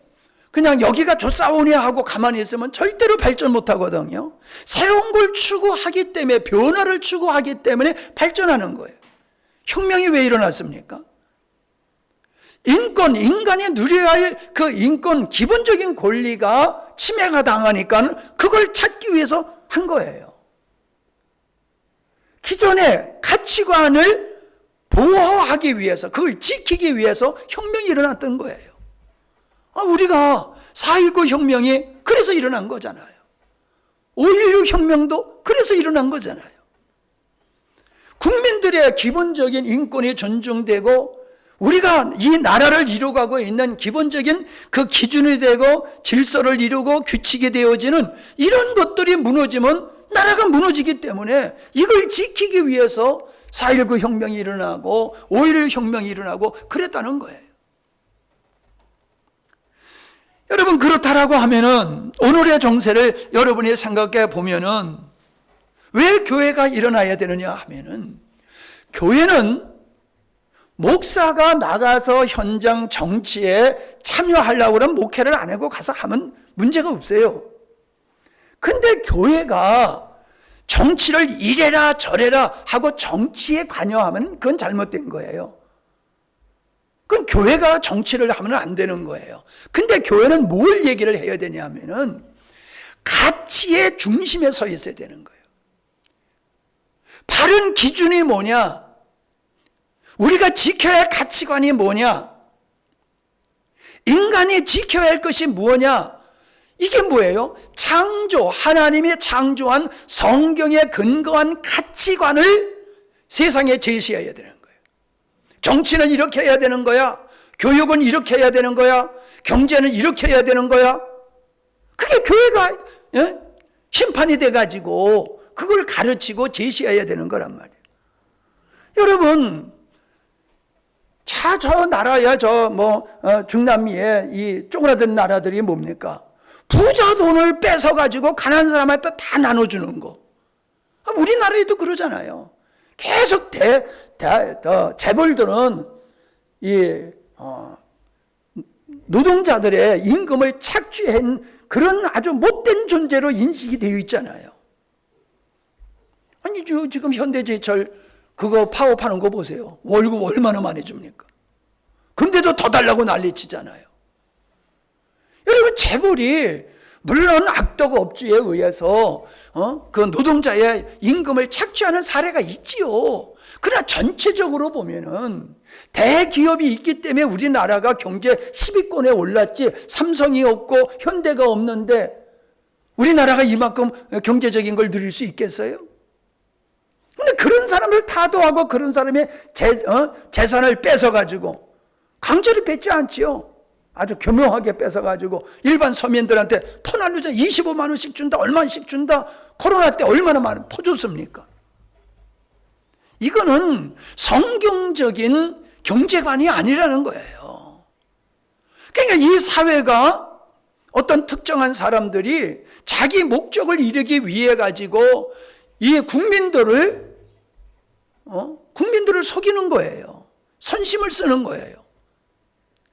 그냥 여기가 좋사오네 하고 가만히 있으면 절대로 발전 못 하거든요. 새로운 걸 추구하기 때문에, 변화를 추구하기 때문에 발전하는 거예요. 혁명이 왜 일어났습니까? 인간이 누려야 할 그 인권, 기본적인 권리가 침해가 당하니까 그걸 찾기 위해서 한 거예요. 기존의 가치관을 보호하기 위해서, 그걸 지키기 위해서 혁명이 일어났던 거예요. 우리가 4.19 혁명이 그래서 일어난 거잖아요. 5.16 혁명도 그래서 일어난 거잖아요. 국민들의 기본적인 인권이 존중되고 우리가 이 나라를 이루어가고 있는 기본적인 그 기준이 되고 질서를 이루고 규칙이 되어지는 이런 것들이 무너지면 나라가 무너지기 때문에 이걸 지키기 위해서 4.19 혁명이 일어나고 5.16 혁명이 일어나고 그랬다는 거예요. 여러분, 그렇다라고 하면은 오늘의 정세를 여러분이 생각해 보면은 왜 교회가 일어나야 되느냐 하면은, 교회는 목사가 나가서 현장 정치에 참여하려고 그러면 목회를 안 하고 가서 하면 문제가 없어요. 근데 교회가 정치를 이래라 저래라 하고 정치에 관여하면 그건 잘못된 거예요. 그건 교회가 정치를 하면 안 되는 거예요. 근데 교회는 뭘 얘기를 해야 되냐면은 가치의 중심에 서 있어야 되는 거예요. 바른 기준이 뭐냐? 우리가 지켜야 할 가치관이 뭐냐? 인간이 지켜야 할 것이 뭐냐? 이게 뭐예요? 하나님이 창조한 성경에 근거한 가치관을 세상에 제시해야 되는 거예요. 정치는 이렇게 해야 되는 거야. 교육은 이렇게 해야 되는 거야. 경제는 이렇게 해야 되는 거야. 그게 교회가 심판이 돼가지고 그걸 가르치고 제시해야 되는 거란 말이에요. 여러분, 저 나라야, 중남미의 이 쪼그라든 나라들이 뭡니까? 부자 돈을 뺏어가지고 가난한 사람한테 다 나눠주는 거. 우리나라에도 그러잖아요. 계속 재벌들은 노동자들의 임금을 착취한 그런 아주 못된 존재로 인식이 되어 있잖아요. 아니, 지금 현대제철 그거 파업하는 거 보세요. 월급 얼마나 많이 줍니까? 근데도 더 달라고 난리치잖아요. 여러분, 재벌이 물론 악덕 업주에 의해서 그 노동자의 임금을 착취하는 사례가 있지요. 그러나 전체적으로 보면은 대기업이 있기 때문에 우리나라가 경제 10위권에 올랐지, 삼성이 없고 현대가 없는데 우리나라가 이만큼 경제적인 걸 누릴 수 있겠어요? 근데 그런 사람을 타도하고 그런 사람의 재산을 뺏어가지고, 강제로 뺏지 않지요. 아주 교묘하게 뺏어가지고 일반 서민들한테 퍼날르자 25만 원씩 준다, 얼마씩 준다. 코로나 때 얼마나 많이 퍼줬습니까? 이거는 성경적인 경제관이 아니라는 거예요. 그러니까 이 사회가 어떤 특정한 사람들이 자기 목적을 이루기 위해 가지고 이 국민들을 속이는 거예요. 선심을 쓰는 거예요.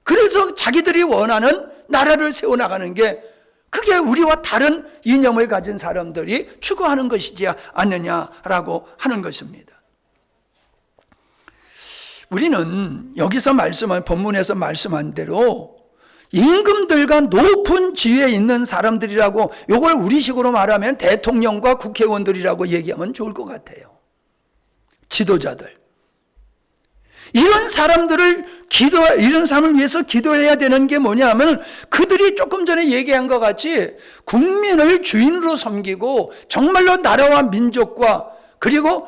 그래서 자기들이 원하는 나라를 세워나가는 게, 그게 우리와 다른 이념을 가진 사람들이 추구하는 것이지 않느냐라고 하는 것입니다. 우리는 여기서 본문에서 말씀한 대로 임금들과 높은 지위에 있는 사람들이라고, 이걸 우리식으로 말하면 대통령과 국회의원들이라고 얘기하면 좋을 것 같아요. 지도자들. 이런 사람을 위해서 기도해야 되는 게 뭐냐 하면, 그들이 조금 전에 얘기한 것 같이 국민을 주인으로 섬기고 정말로 나라와 민족과 그리고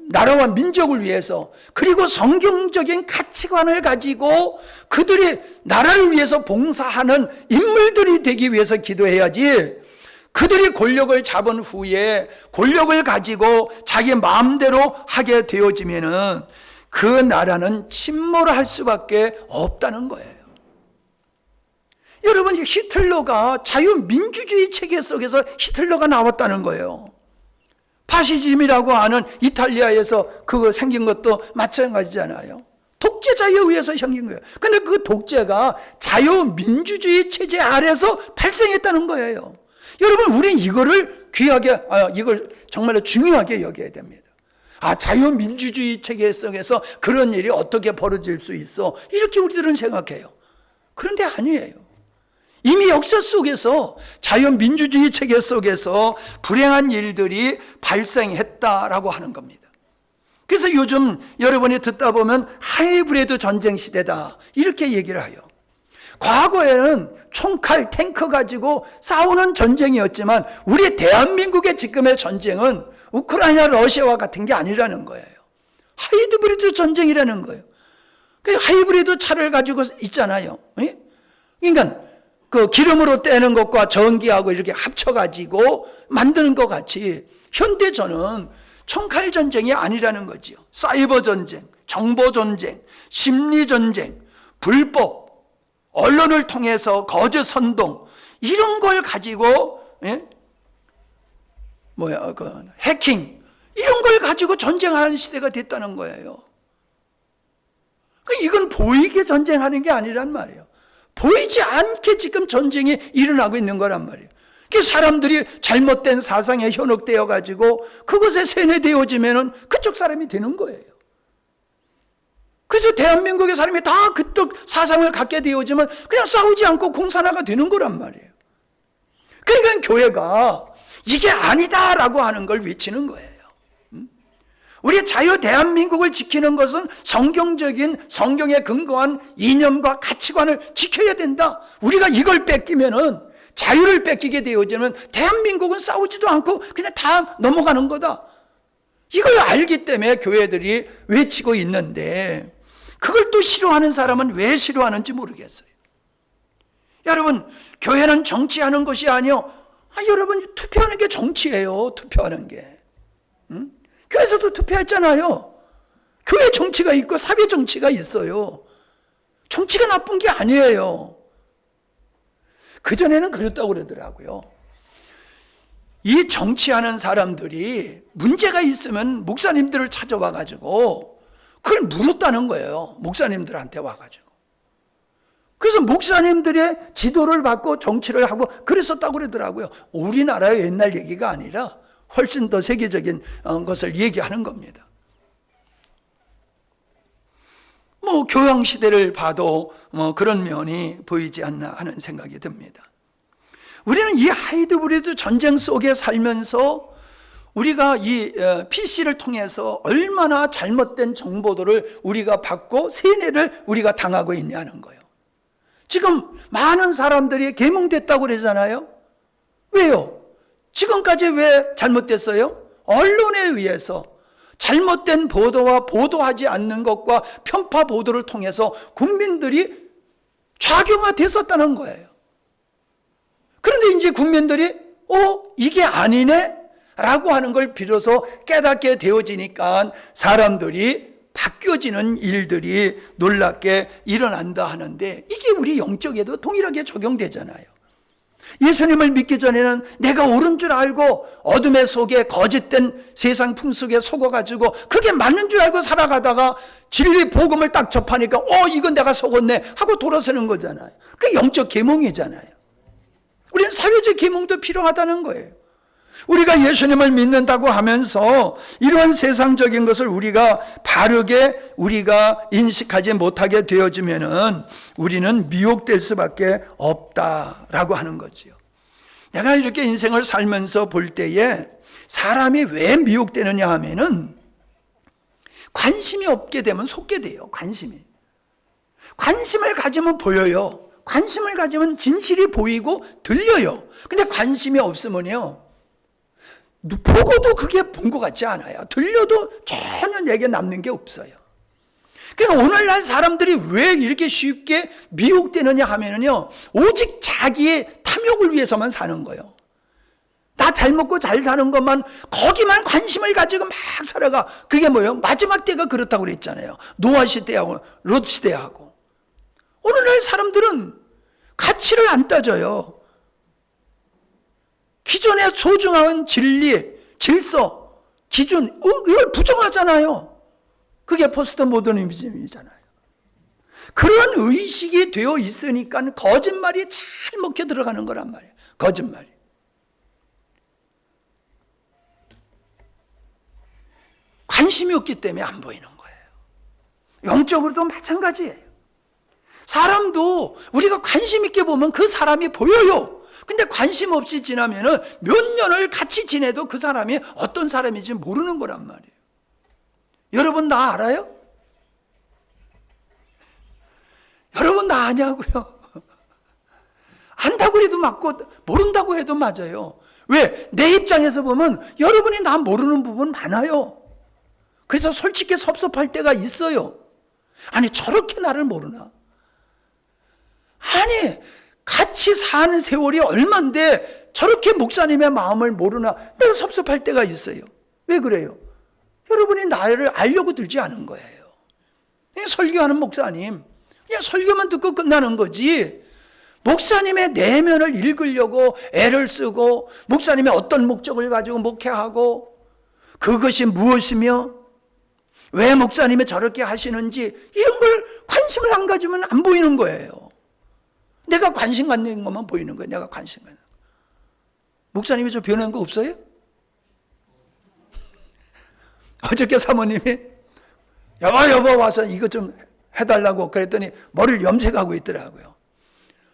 나라와 민족을 위해서, 그리고 성경적인 가치관을 가지고 그들이 나라를 위해서 봉사하는 인물들이 되기 위해서 기도해야지, 그들이 권력을 잡은 후에 권력을 가지고 자기 마음대로 하게 되어지면은 그 나라는 침몰할 수밖에 없다는 거예요. 여러분, 히틀러가 자유민주주의 체계 속에서 히틀러가 나왔다는 거예요. 파시즘이라고 하는 이탈리아에서 그거 생긴 것도 마찬가지잖아요. 독재자에 의해서 생긴 거예요. 근데 그 독재가 자유민주주의 체제 아래서 발생했다는 거예요. 여러분, 우린 이거를 귀하게, 이걸 정말로 중요하게 여겨야 됩니다. 자유민주주의 체계 속에서 그런 일이 어떻게 벌어질 수 있어? 이렇게 우리들은 생각해요. 그런데 아니에요. 이미 역사 속에서 자유민주주의 체계 속에서 불행한 일들이 발생했다라고 하는 겁니다. 그래서 요즘 여러분이 듣다 보면 하이브리드 전쟁 시대다 이렇게 얘기를 해요. 과거에는 총칼, 탱크 가지고 싸우는 전쟁이었지만 우리 대한민국의 지금의 전쟁은 우크라이나, 러시아와 같은 게 아니라는 거예요. 하이브리드 전쟁이라는 거예요. 그 하이브리드 차를 가지고 있잖아요. 그러니까 그 기름으로 떼는 것과 전기하고 이렇게 합쳐가지고 만드는 것 같이 현대전은 총칼 전쟁이 아니라는 거지요. 사이버 전쟁, 정보 전쟁, 심리 전쟁, 불법, 언론을 통해서 거짓 선동, 이런 걸 가지고 해킹, 이런 걸 가지고 전쟁하는 시대가 됐다는 거예요. 이건 보이게 전쟁하는 게 아니란 말이에요. 보이지 않게 지금 전쟁이 일어나고 있는 거란 말이에요. 사람들이 잘못된 사상에 현혹되어 가지고 그것에 세뇌되어지면은 그쪽 사람이 되는 거예요. 그래서 대한민국의 사람이 다 그쪽 사상을 갖게 되어지면 그냥 싸우지 않고 공산화가 되는 거란 말이에요. 그러니까 교회가 이게 아니다라고 하는 걸 외치는 거예요. 우리 자유 대한민국을 지키는 것은 성경에 근거한 이념과 가치관을 지켜야 된다. 우리가 이걸 뺏기면은, 자유를 뺏기게 되어지면 대한민국은 싸우지도 않고 그냥 다 넘어가는 거다. 이걸 알기 때문에 교회들이 외치고 있는데, 그걸 또 싫어하는 사람은 왜 싫어하는지 모르겠어요. 여러분, 교회는 정치하는 것이 아니요. 여러분, 투표하는 게 정치예요. 투표하는 게. 교회에서도 투표했잖아요. 교회 정치가 있고 사회 정치가 있어요. 정치가 나쁜 게 아니에요. 그전에는 그랬다고 그러더라고요. 이 정치하는 사람들이 문제가 있으면 목사님들을 찾아와가지고 그걸 물었다는 거예요. 목사님들한테 와가지고. 그래서 목사님들의 지도를 받고 정치를 하고 그랬었다고 그러더라고요. 우리나라의 옛날 얘기가 아니라 훨씬 더 세계적인 것을 얘기하는 겁니다. 교황시대를 봐도 그런 면이 보이지 않나 하는 생각이 듭니다. 우리는 이 하이브리드 전쟁 속에 살면서 우리가 이 PC를 통해서 얼마나 잘못된 정보들을 우리가 받고 세뇌를 우리가 당하고 있냐는 거예요. 지금 많은 사람들이 계몽됐다고 그러잖아요. 왜요? 지금까지 왜 잘못됐어요? 언론에 의해서 잘못된 보도와 보도하지 않는 것과 편파 보도를 통해서 국민들이 좌경화됐었다는 거예요. 그런데 이제 국민들이 이게 아니네? 라고 하는 걸 비로소 깨닫게 되어지니까 사람들이 바뀌어지는 일들이 놀랍게 일어난다 하는데, 이게 우리 영적에도 동일하게 적용되잖아요. 예수님을 믿기 전에는 내가 옳은 줄 알고 어둠의 속에 거짓된 세상 풍속에 속아가지고 그게 맞는 줄 알고 살아가다가 진리 복음을 딱 접하니까 이건 내가 속았네 하고 돌아서는 거잖아요. 그게 영적 계몽이잖아요. 우리는 사회적 계몽도 필요하다는 거예요. 우리가 예수님을 믿는다고 하면서 이러한 세상적인 것을 우리가 바르게 우리가 인식하지 못하게 되어지면은 우리는 미혹될 수밖에 없다라고 하는 거지요. 내가 이렇게 인생을 살면서 볼 때에 사람이 왜 미혹되느냐 하면은 관심이 없게 되면 속게 돼요. 관심을 가지면 보여요. 관심을 가지면 진실이 보이고 들려요. 근데 관심이 없으면요, 보고도 그게 본 것 같지 않아요. 들려도 전혀 내게 남는 게 없어요. 그러니까 오늘날 사람들이 왜 이렇게 쉽게 미혹되느냐 하면은요, 오직 자기의 탐욕을 위해서만 사는 거예요. 나 잘 먹고 잘 사는 것만, 거기만 관심을 가지고 막 살아가. 그게 뭐예요? 마지막 때가 그렇다고 그랬잖아요. 노아 시대하고 롯 시대하고. 오늘날 사람들은 가치를 안 따져요. 기존의 소중한 진리, 질서, 기준, 이걸 부정하잖아요. 그게 포스트 모더니즘이잖아요. 그런 의식이 되어 있으니까 거짓말이 잘 먹혀 들어가는 거란 말이에요. 거짓말이. 관심이 없기 때문에 안 보이는 거예요. 영적으로도 마찬가지예요. 사람도 우리가 관심 있게 보면 그 사람이 보여요. 근데 관심 없이 지나면은 몇 년을 같이 지내도 그 사람이 어떤 사람인지 모르는 거란 말이에요. 여러분 나 알아요? 여러분 나 아냐고요? 안다고 해도 맞고 모른다고 해도 맞아요. 왜? 내 입장에서 보면 여러분이 나 모르는 부분 많아요. 그래서 솔직히 섭섭할 때가 있어요. 아니 저렇게 나를 모르나? 아니 같이 사는 세월이 얼만데 저렇게 목사님의 마음을 모르나? 내가 섭섭할 때가 있어요. 왜 그래요? 여러분이 나를 알려고 들지 않은 거예요. 그냥 설교하는 목사님, 그냥 설교만 듣고 끝나는 거지, 목사님의 내면을 읽으려고 애를 쓰고 목사님의 어떤 목적을 가지고 목회하고 그것이 무엇이며 왜 목사님이 저렇게 하시는지 이런 걸 관심을 안 가지면 안 보이는 거예요. 내가 관심 갖는 것만 보이는 거예요. 내가 관심 갖는 거. 목사님이 저 변한 거 없어요? 어저께 사모님이 여보 와서 이거 좀 해달라고 그랬더니 머리를 염색하고 있더라고요.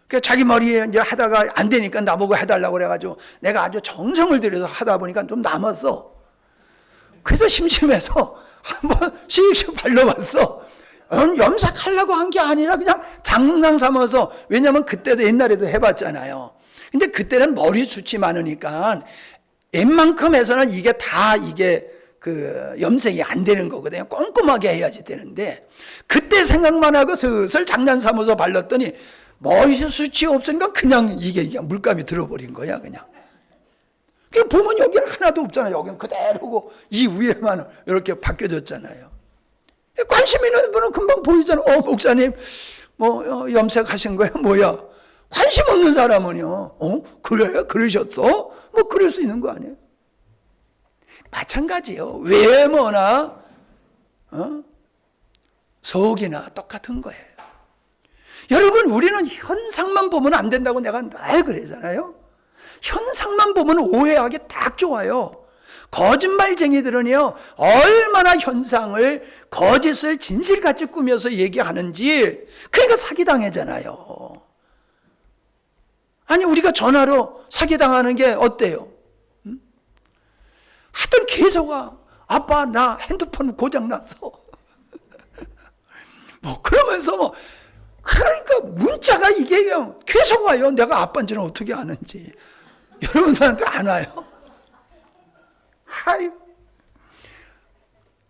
그래서 자기 머리에 이제 하다가 안 되니까 나보고 해달라고 그래가지고 내가 아주 정성을 들여서 하다 보니까 좀 남았어. 그래서 심심해서 한번 씩씩 발라봤어. 염색하려고 한 게 아니라 그냥 장난 삼아서, 왜냐면 그때도 옛날에도 해봤잖아요. 근데 그때는 머리숱이 많으니까 웬만큼 해서는 이게 다 이게 그 염색이 안 되는 거거든요. 꼼꼼하게 해야지 되는데 그때 생각만 하고 슬슬 장난 삼아서 발랐더니 머리숱이 없으니까 그냥 이게 물감이 들어버린 거야. 그냥 보면 여기는 하나도 없잖아요. 여기는 그대로고 이 위에만 이렇게 바뀌어졌잖아요. 관심 있는 분은 금방 보이잖아요. 목사님 뭐 염색하신 거야? 뭐야? 관심 없는 사람은요, 그래요? 그러셨어? 뭐 그럴 수 있는 거 아니에요? 마찬가지요. 외모나 속이나 똑같은 거예요. 여러분, 우리는 현상만 보면 안 된다고 내가 늘 그러잖아요. 현상만 보면 오해하기 딱 좋아요. 거짓말쟁이들은요, 얼마나 현상을, 거짓을 진실같이 꾸며서 얘기하는지, 그러니까 사기당하잖아요. 아니, 우리가 전화로 사기당하는 게 어때요? 하여튼 계속 와. 아빠, 나 핸드폰 고장났어. 뭐, 그러면서 뭐, 그러니까 문자가 이게 그냥 계속 와요. 내가 아빠인지는 어떻게 아는지. 여러분들한테 안 와요? 하이.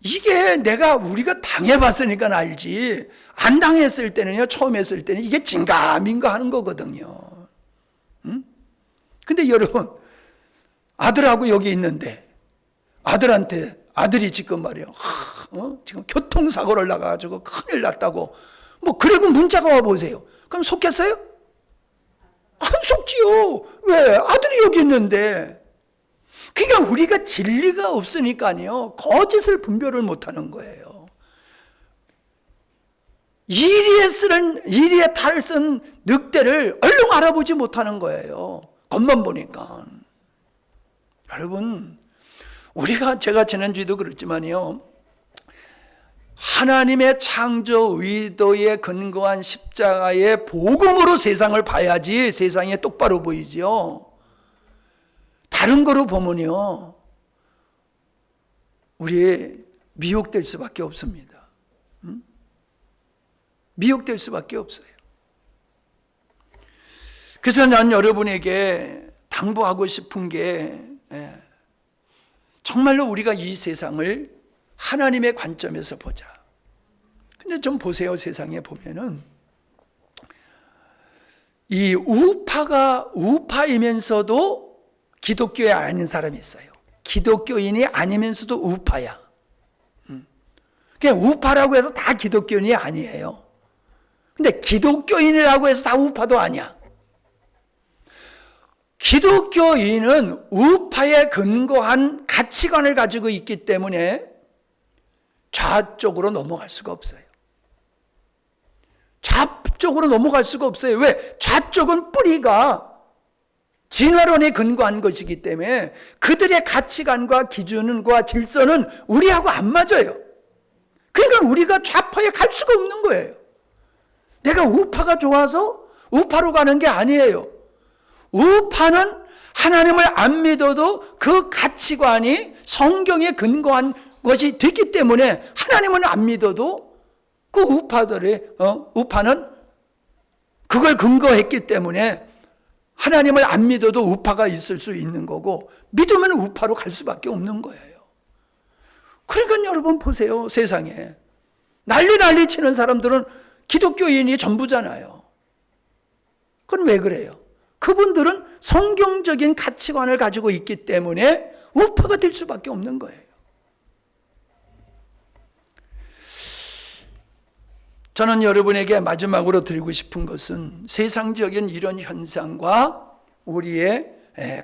이게 우리가 당해봤으니까 알지. 안 당했을 때는요, 처음 했을 때는 이게 진가민가 하는 거거든요. 근데 여러분, 아들하고 여기 있는데, 아들이 지금 말이에요. 지금 교통사고를 나가지고 큰일 났다고. 뭐, 그리고 문자가 와 보세요. 그럼 속겠어요? 안 속지요. 왜? 아들이 여기 있는데. 그러니까 우리가 진리가 없으니까요, 거짓을 분별을 못하는 거예요. 이리에 탈을 쓴 늑대를 얼른 알아보지 못하는 거예요. 겉만 보니까. 여러분, 제가 지난주에도 그랬지만요, 하나님의 창조 의도에 근거한 십자가의 복음으로 세상을 봐야지 세상에 똑바로 보이죠. 다른 거로 보면요, 우리 미혹될 수밖에 없습니다. 미혹될 수밖에 없어요. 그래서 난 여러분에게 당부하고 싶은 게, 정말로 우리가 이 세상을 하나님의 관점에서 보자. 근데 좀 보세요. 세상에 보면은 이 우파이면서도 기독교에 아닌 사람이 있어요. 기독교인이 아니면서도 우파야. 그냥 우파라고 해서 다 기독교인이 아니에요. 근데 기독교인이라고 해서 다 우파도 아니야. 기독교인은 우파에 근거한 가치관을 가지고 있기 때문에 좌쪽으로 넘어갈 수가 없어요. 좌쪽으로 넘어갈 수가 없어요. 왜? 좌쪽은 뿌리가 진화론에 근거한 것이기 때문에 그들의 가치관과 기준과 질서는 우리하고 안 맞아요. 그러니까 우리가 좌파에 갈 수가 없는 거예요. 내가 우파가 좋아서 우파로 가는 게 아니에요. 우파는 하나님을 안 믿어도 그 가치관이 성경에 근거한 것이 됐기 때문에 하나님을 안 믿어도 그 우파는 그걸 근거했기 때문에 하나님을 안 믿어도 우파가 있을 수 있는 거고 믿으면 우파로 갈 수밖에 없는 거예요. 그러니까 여러분 보세요. 세상에 난리 치는 사람들은 기독교인이 전부잖아요. 그건 왜 그래요? 그분들은 성경적인 가치관을 가지고 있기 때문에 우파가 될 수밖에 없는 거예요. 저는 여러분에게 마지막으로 드리고 싶은 것은 세상적인 이런 현상과 우리의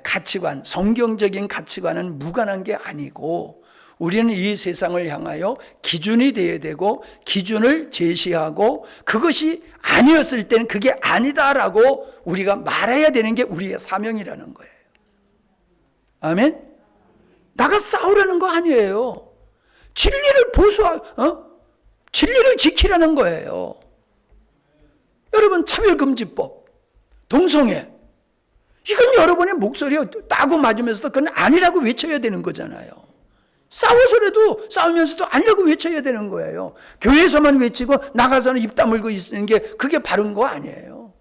가치관, 성경적인 가치관은 무관한 게 아니고 우리는 이 세상을 향하여 기준이 되어야 되고 기준을 제시하고 그것이 아니었을 때는 그게 아니다라고 우리가 말해야 되는 게 우리의 사명이라는 거예요. 아멘? 나가 싸우라는 거 아니에요. 진리를 지키라는 거예요. 여러분 차별금지법, 동성애 이건 여러분의 목소리에 따고 맞으면서도 그건 아니라고 외쳐야 되는 거잖아요. 싸워서라도 싸우면서도 아니라고 외쳐야 되는 거예요. 교회에서만 외치고 나가서는 입 다물고 있는 게 그게 바른 거 아니에요.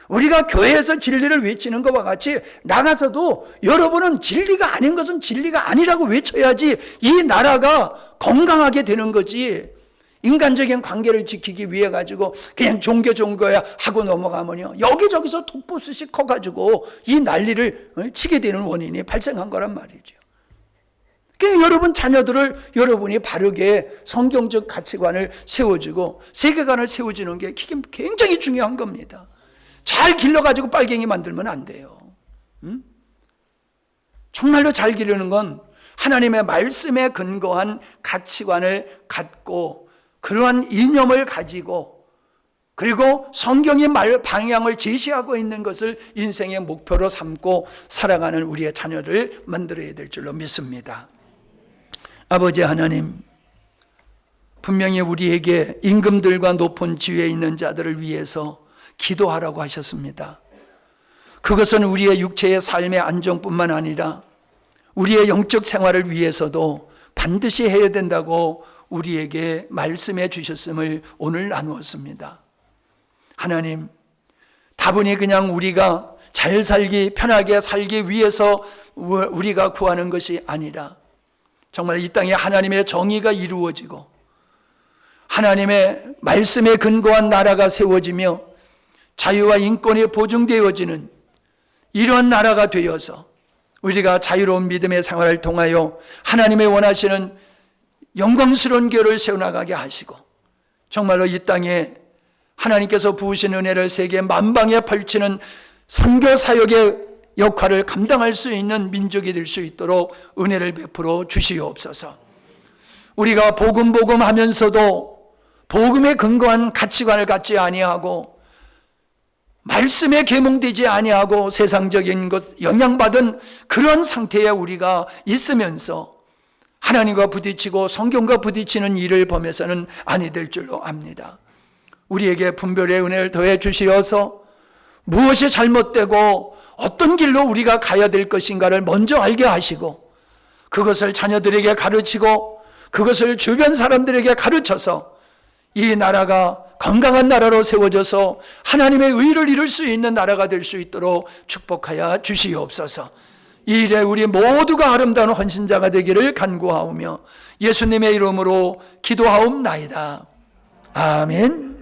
우리가 교회에서 진리를 외치는 것과 같이 나가서도 여러분은 진리가 아닌 것은 진리가 아니라고 외쳐야지 이 나라가 건강하게 되는 거지. 인간적인 관계를 지키기 위해 가지고 그냥 종교야 하고 넘어가면요 여기저기서 독보수식 커가지고 이 난리를 치게 되는 원인이 발생한 거란 말이죠. 그러니까 여러분 자녀들을 여러분이 바르게 성경적 가치관을 세워주고 세계관을 세워주는 게 굉장히 중요한 겁니다. 잘 길러가지고 빨갱이 만들면 안 돼요. 정말로 잘 기르는 건 하나님의 말씀에 근거한 가치관을 갖고 그러한 이념을 가지고 그리고 성경이 방향을 제시하고 있는 것을 인생의 목표로 삼고 살아가는 우리의 자녀를 만들어야 될 줄로 믿습니다. 아버지 하나님, 분명히 우리에게 임금들과 높은 지위에 있는 자들을 위해서 기도하라고 하셨습니다. 그것은 우리의 육체의 삶의 안정뿐만 아니라 우리의 영적 생활을 위해서도 반드시 해야 된다고 우리에게 말씀해 주셨음을 오늘 나누었습니다. 하나님, 다분히 그냥 우리가 잘 살기, 편하게 살기 위해서 우리가 구하는 것이 아니라 정말 이 땅에 하나님의 정의가 이루어지고 하나님의 말씀에 근거한 나라가 세워지며 자유와 인권이 보증되어지는 이런 나라가 되어서 우리가 자유로운 믿음의 생활을 통하여 하나님의 원하시는 영광스러운 교회를 세워나가게 하시고 정말로 이 땅에 하나님께서 부으신 은혜를 세계 만방에 펼치는 선교 사역의 역할을 감당할 수 있는 민족이 될 수 있도록 은혜를 베풀어 주시옵소서. 우리가 복음 하면서도 복음에 근거한 가치관을 갖지 아니하고 말씀에 계몽되지 아니하고 세상적인 것 영향받은 그런 상태에 우리가 있으면서 하나님과 부딪히고 성경과 부딪히는 일을 범해서는 아니 될 줄로 압니다. 우리에게 분별의 은혜를 더해 주시어서 무엇이 잘못되고 어떤 길로 우리가 가야 될 것인가를 먼저 알게 하시고 그것을 자녀들에게 가르치고 그것을 주변 사람들에게 가르쳐서 이 나라가 건강한 나라로 세워져서 하나님의 의를 이룰 수 있는 나라가 될 수 있도록 축복하여 주시옵소서. 이 일에 우리 모두가 아름다운 헌신자가 되기를 간구하오며 예수님의 이름으로 기도하옵나이다. 아멘.